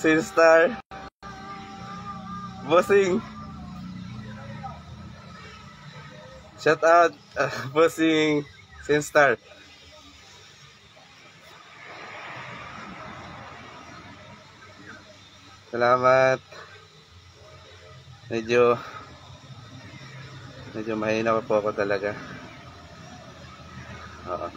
Sinstar Bossing, shout out Bossing Sinstar. Salamat. Medyo mahina po ako talaga. Oo.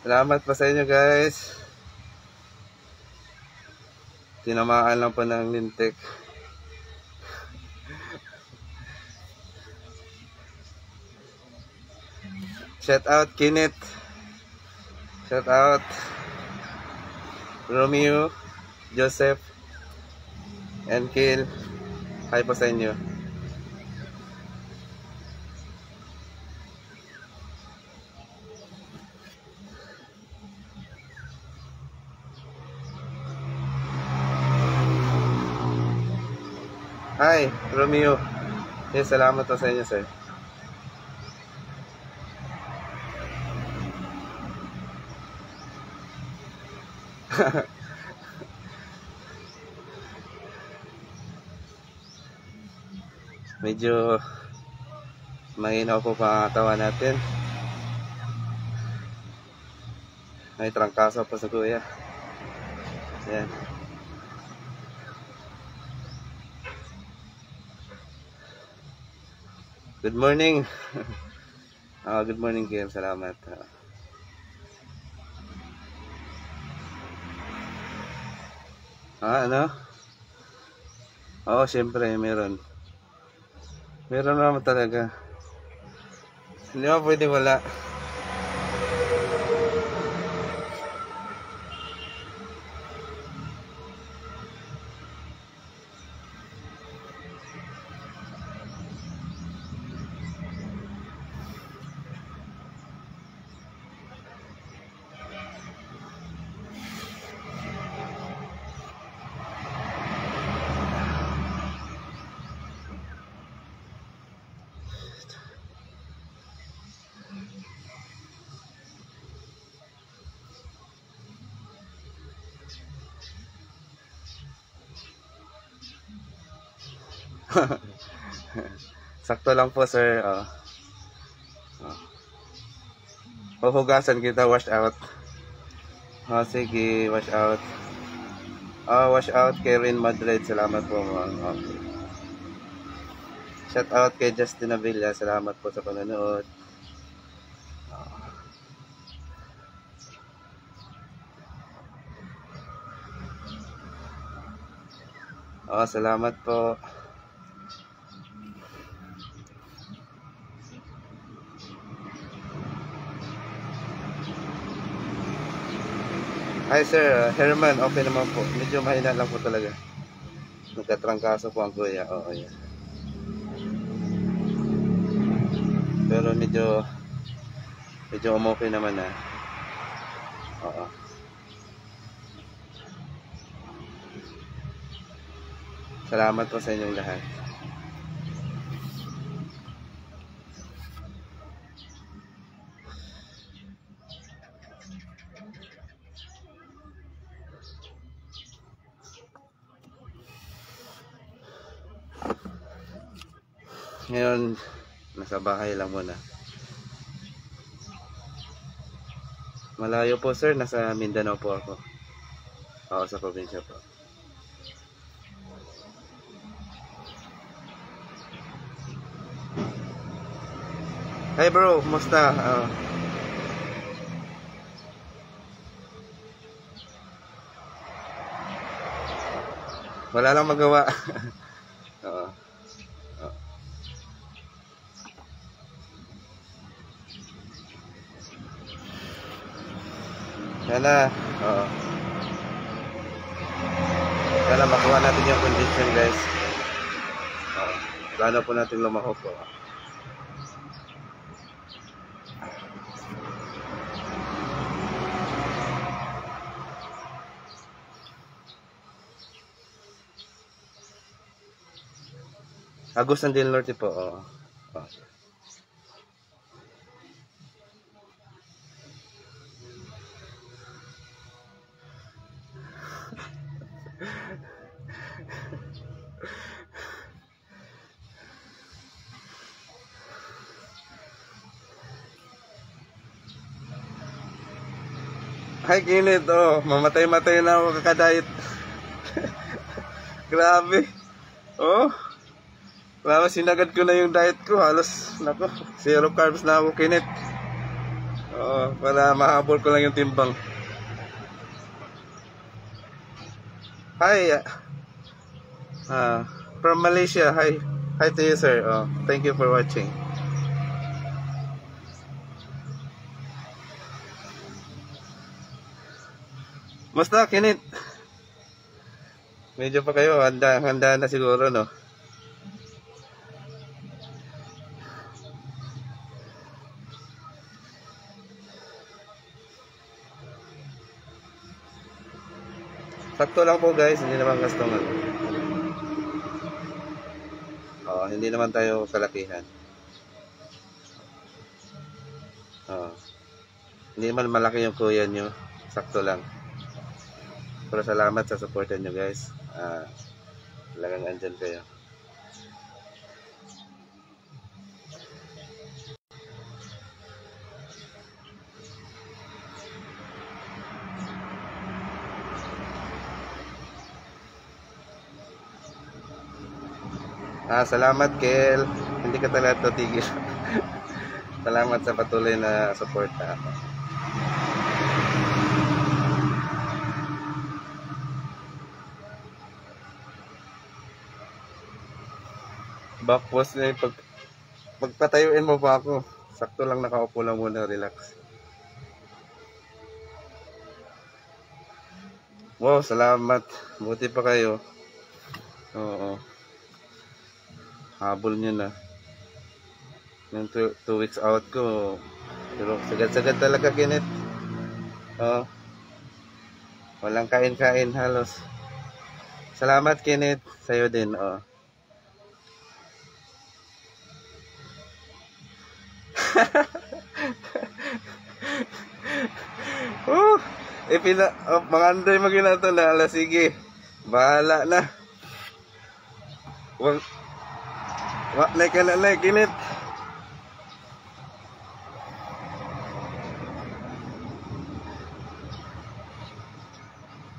Salamat pa sa inyo guys. Tinamaan lang po ng lintik. Shout out Kenneth. Shout out Romeo, Joseph, and Kill. Hi po sa inyo. Hi, Romeo. Yes, salamat po sa inyo, sir. Medyo mahina po pangatawan natin. May trangkaso po sa kuya. Yan. Good morning. Good morning, Kim. Salamat. Ano? Oo, syempre, meron. Meron naman talaga. Hindi mo pwede wala. Sakto lang po, sir. Huhugasan kita, wash out. Sige, wash out. Wash out kay Rin Madrid. Salamat po, ma'am. Okay. Shout out kay Justin Avila. Salamat po sa panonood. Salamat po. Hi sir, Herman, okay naman po. Medyo mahina lang po talaga. Nagkatrangkaso po ang kuya. Oo, yan. Pero medyo umokay naman na. Oo. Salamat po sa inyong lahat. Ngayon, nasa bahay lang muna. Malayo po sir, nasa Mindanao po ako. Oo, sa probinsya po. Hey bro, kumusta? Wala lang magawa. Oo. Sana, oo. Sana makuha natin yung condition, guys. Plano po natin lumako po. Agustin del Norte po, oo. Ay, kinit, oh. Mamatay-matay na ako kakadayet. Grabe. Oh. Grabe, sinagad ko na yung diet ko. Halos, nako, 0 carbs na ako, kinit. Oo, para mahabol ko lang yung timbang. Hi. From Malaysia. Hi. Hi to you, sir. Oh, thank you for watching. Basta, kinit. Medyo pa kayo, handa na siguro, no? Sakto lang po, guys, hindi naman gastong ano. Hindi naman tayo kalakihan. Hindi naman malaki yung kuya nyo. Sakto lang. Pero salamat sa supportan nyo, guys. Talagang andyan kayo. Salamat, Kel. Hindi ka talaga tigil. Salamat sa patuloy na suporta. Backpost na yung pagpatayuin mo pa ako. Sakto lang nakaupo lang muna, relax. Wow, salamat. Buti pa kayo. Oo. Habol nyo na. Yung 2 weeks out ko. Pero sagad-sagad talaga, kinit. Walang kain-kain halos. Salamat, kinit. Sa'yo din, mga Andoy maginato na. Ala, sige. Bahala na. Wag like na like, kinit.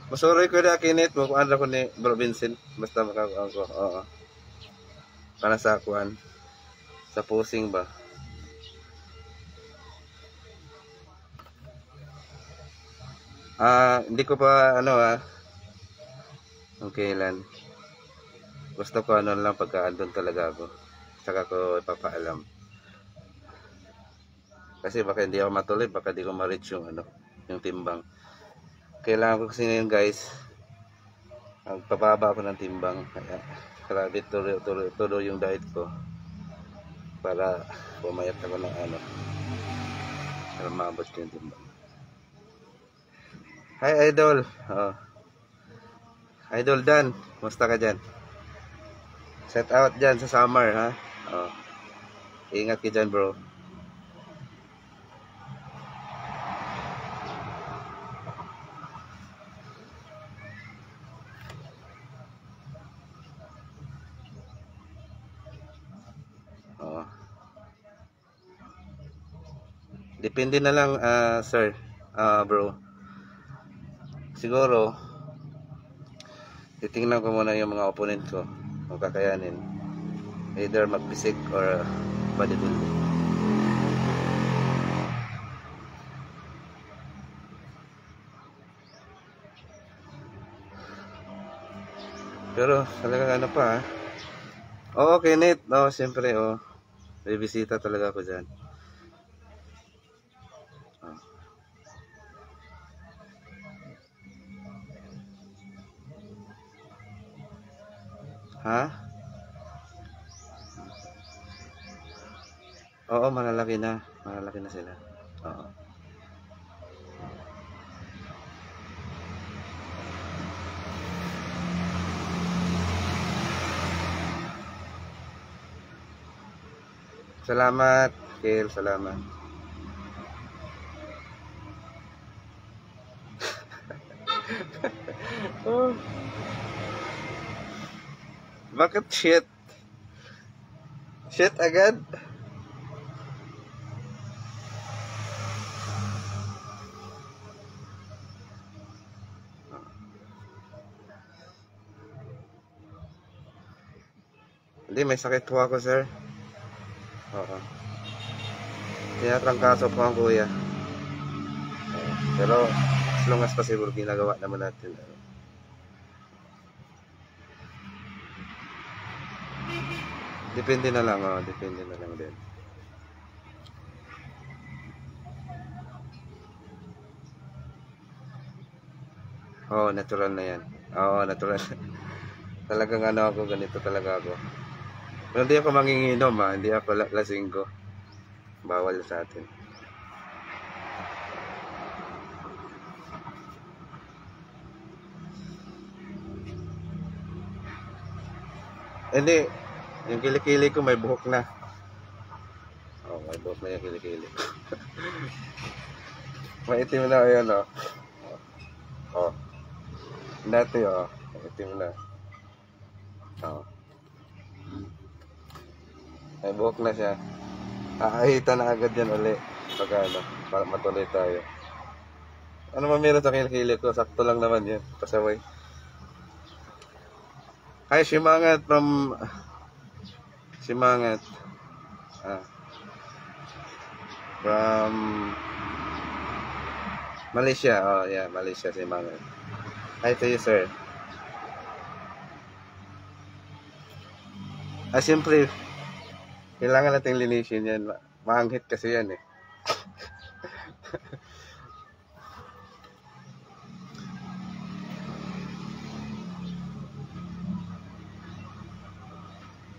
Masuroy ko na, kinit. Makuandra ko ni Bro Vincent. Basta makakuha ko. Oo. Para sa akuan. Sa pusing ba? Hindi ko pa okay lang. Gusto ko lang pagka andun talaga ako. Saka ko ipapaalam. Kasi baka hindi ako matuloy, baka di ko ma-reach yung yung timbang. Kailangan ko kasi ngayon, guys, magpapaba ako ng timbang. Kaya grabe tuloy yung diet ko para pumayat ako ng para maabot ko yung timbang. Hi, Idol. Idol Dan, musta ka dyan? Set out dyan sa summer, ha? Ingat ka dyan, bro. Depende na lang, sir, bro. Siguro titingnan ko muna yung mga opponent ko kung kakayanin, either mag-physique or bodybuilding. Pero talagang pa, okay, Nate. Siyempre, may bisita talaga ako dyan. Ha? Oo, malalaki na. Malalaki na sila. Oo. Salamat, Kel. Salamat. Oh. Bakit shit? Shit agad? Hindi, may sakit po ako, sir. Oo. Tinatrangkaso po ang kuya. Pero, as long as possible, ginagawa naman natin. Depende na lang, oh. Depende na lang din. Oo, natural na yan. Oo, natural. Talagang ano ako, ganito talaga ako. Pero hindi ako manginginom, ha. Hindi ako lasinggo. Bawal sa atin. Hindi. Yung kilikili ko may buhok na. Oh, may buhok na yung kilikili ko. Maitim na yun, oh. Oh. Dati, oh. Maitim na. Oh. May buhok na siya. Ahita na agad yan uli. Pag ano, para matuloy tayo. Ano man meron sa kilikili ko? Sakto lang naman yan. Pasaway. Hi, Simangat from... Simangat. From... Malaysia. Oh, yeah. Malaysia, Simangat. Hi to you, sir. Siyempre, kailangan nating linisin yan. Maanghit kasi yan, eh.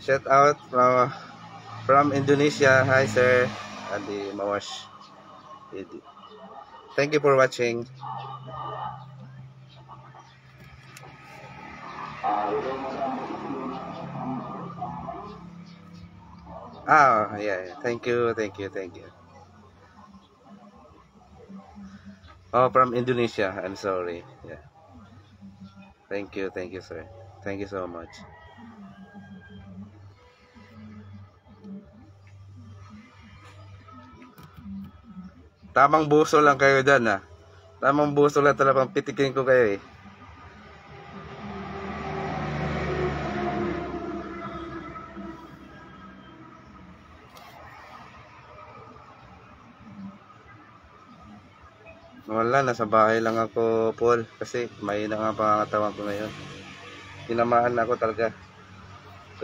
Shout out from Indonesia. Hi, sir. Adi Mawash. Thank you for watching. Yeah. Thank you. Oh, from Indonesia. I'm sorry. Yeah. Thank you, sir. Thank you so much. Tamang buso lang kayo dyan, ha. Tamang buso lang talagang pitikin ko kayo, eh. Wala, nasa bahay lang ako, Paul. Kasi mahina nga pangangatawan ko ngayon. Tinamaan ako talaga.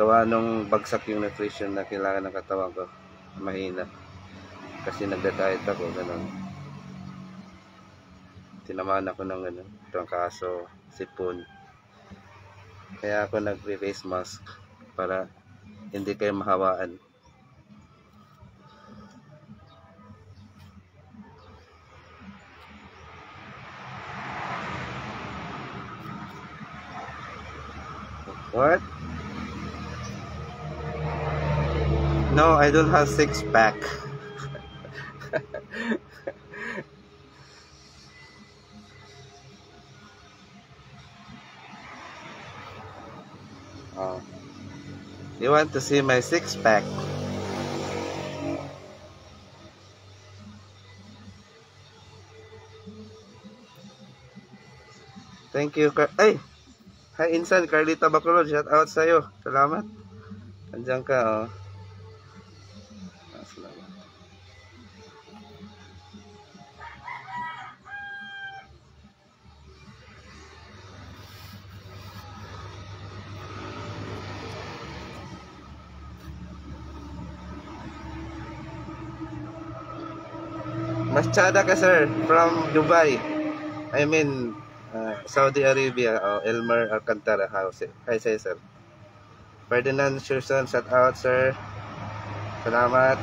Gawa nung bagsak yung nutrition na kailangan ng katawan ko. Mahina. Kasi nagda-diet ako, ganun. Tinamaan ako ng ano, trangkaso, sipon. Kaya ako nagre-face mask para hindi kayo mahawaan. What? No, I don't have six-pack. Oh. You want to see my six-pack? Thank you. Ay! Hi, Insan. Carlita Bacolod. Shout out sa'yo. Salamat. Andiyan ka, oh. Salamat. Masyada ka, sir. From Dubai. I mean... Saudi Arabia, Elmer Alcantara House. Hi, sir. Ferdinand Sherson, shout out sir. Salamat.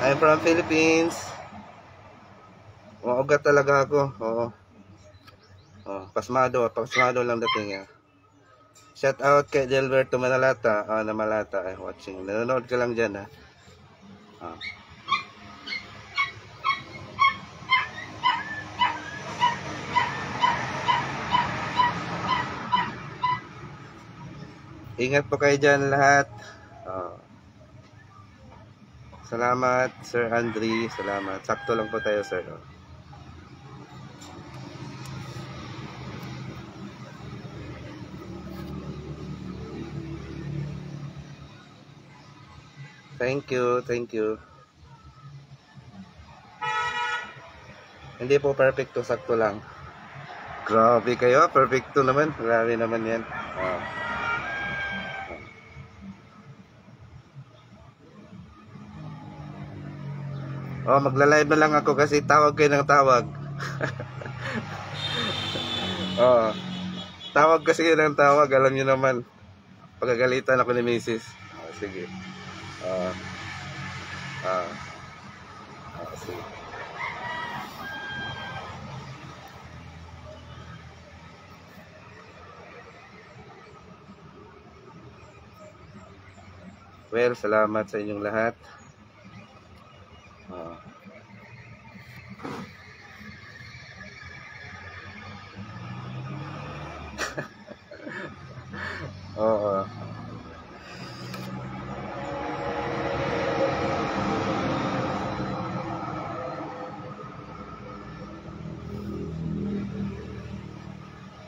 I'm from Philippines. Maugat talaga ako. Oo. Pasmado lang dating niya. Shout out kay Delberto Manalata. Na Malata ay watching. Nanonood ka lang diyan ha. Ingat po kayo dyan lahat. Salamat Sir Andre. Salamat. Sakto lang po tayo sir. Thank you. Hindi po perfecto, sakto lang. Grabe kayo, perfecto naman. Grabe naman yan. Magla-live na lang ako kasi tawag kayo ng tawag. Tawag kasi kayo ng tawag, alam niyo naman. Pagagalitan ako ni Mrs. Sige. Sige. Well, salamat sa inyong lahat.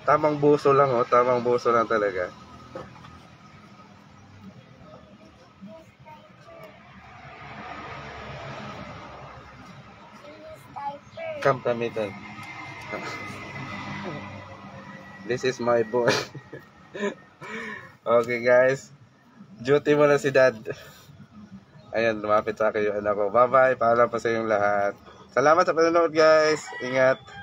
Tamang buso lang, tamang buso lang talaga. Come kami tayo. This is my boy. Okay guys, duty mo na si dad. Ayan, lumapit sa akin yung anak ko. Bye bye, paalam pa sa inyong lahat. Salamat sa panonood guys. Ingat.